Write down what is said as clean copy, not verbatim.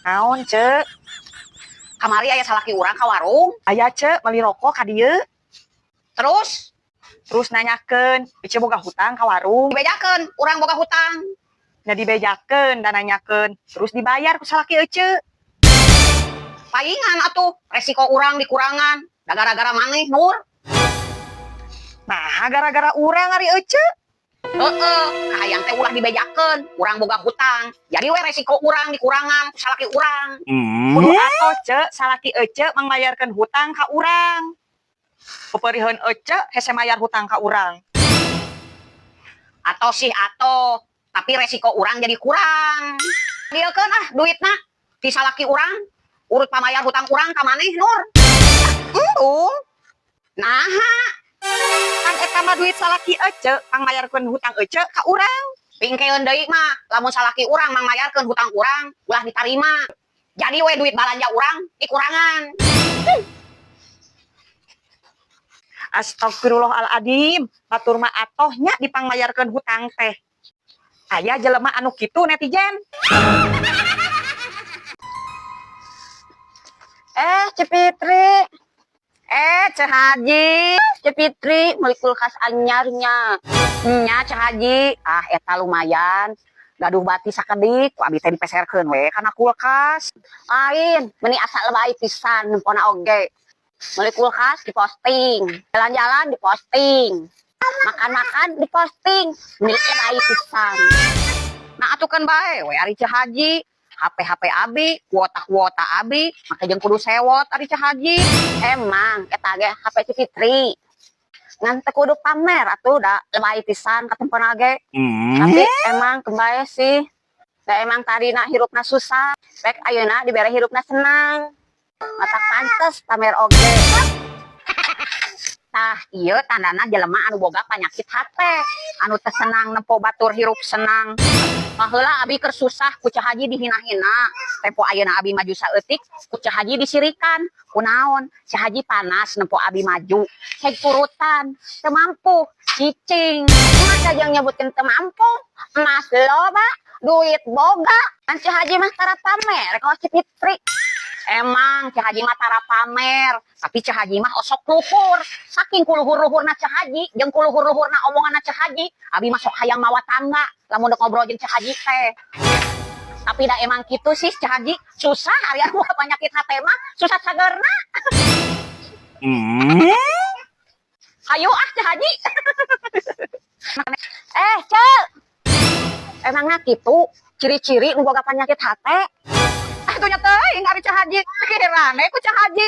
Naon, Cek? Kamari aya salaki urang ka warung. Aya, Cek, beli rokok ka dieu. Terus Nanyakeun, Ice boga hutang ka warung. dibejakeun urang boga hutang. Nya dibejakeun dan nanyakeun, terus dibayar ku salaki Ece. Paingan atuh resiko urang dikurangan. Da gara-gara maneh Nur. Nah, gara-gara urang ari Ece. Kahayang teh ulah dibejakeun, urang boga hutang. Jadi we resiko urang dikurangan ku salaki urang. Kudu atoh, Cek, salaki Ece mangmayarkeun hutang ka urang. Peperihun Ece hese mayar hutang ka urang. Atau tapi resiko urang jadi kurang. Dieukeun duitna ti salaki urang. Urut pamayar hutang urang ka maneh Nur. Naha. Kan eta mah duit salaki Ece pangmayarkeun hutang Ece ka urang. Pingkeun deui mah lamun salaki urang mangmayarkeun hutang urang ulah ditarima. Jadi we duit balanja urang dikurangan. Astagfirullahaladzim, batur mah atohnya dipangmayarkeun hutang teh. Aya jelema anu kitu netizen. Cepitri. Ceh Haji. Cepitri, meuli kulkas anyarnya. Nya Ceh Haji. Eta lumayan. Gaduh bati sakedik, ku abi teh dipeserkeun we kana kulkas. Lain, meni asa lebay pisan nempona oge. Meuli kulkas diposting, jalan-jalan diposting, makan-makan diposting, milik lebay pisan. Nah atukeun bae we ari Ceh Haji. HP abi, kuota abi, maka jeung kudu sewot ari Ceh Haji. Emang eta ge HP Cepitri. Ngan teu kudu pamer atuh da lebay pisan ka tempona ge. Tapi emang kebae sih. Da emang tadina hirupna susah, rek ayeuna dibere hirupna senang. Mata pantes pamer oge. Tah ieu tandana jelema anu boga panyakit hate, anu teu senang nempo batur hirup senang. Baheula abi keur susah ku Ceh Haji dihina-hina. Tempo ayeuna abi maju saeutik ku Ceh Haji disirikan. Kunaon? Ceh Haji panas nempo abi maju. Cek purutan, teu mampu, cicing. Masa jeung nyebutkeun teu mampu, emas loba, duit boga. Kan Ceh Haji mah tara pamer kalau Cepitri. Emang Ceh Haji mah tara pamer, tapi Ceh Haji mah osok luhur. Saking kuluhur-luhurna Ceh Haji, jeung kuluhur-luhurna omonganna Ceh Haji, abi mah sok hayang mawa tangga lamun dek ngobrol jeung Ceh Haji teh. Tapi da emang kitu sih Ceh Haji, susah ari anu penyakit hate mah, susah sageurna. Hayu Ceh Haji. Cel. Emangna kitu ciri-ciri nu boga penyakit hate? Atuh nya teuing ari Ceh Haji, kirane ku Ceh Haji.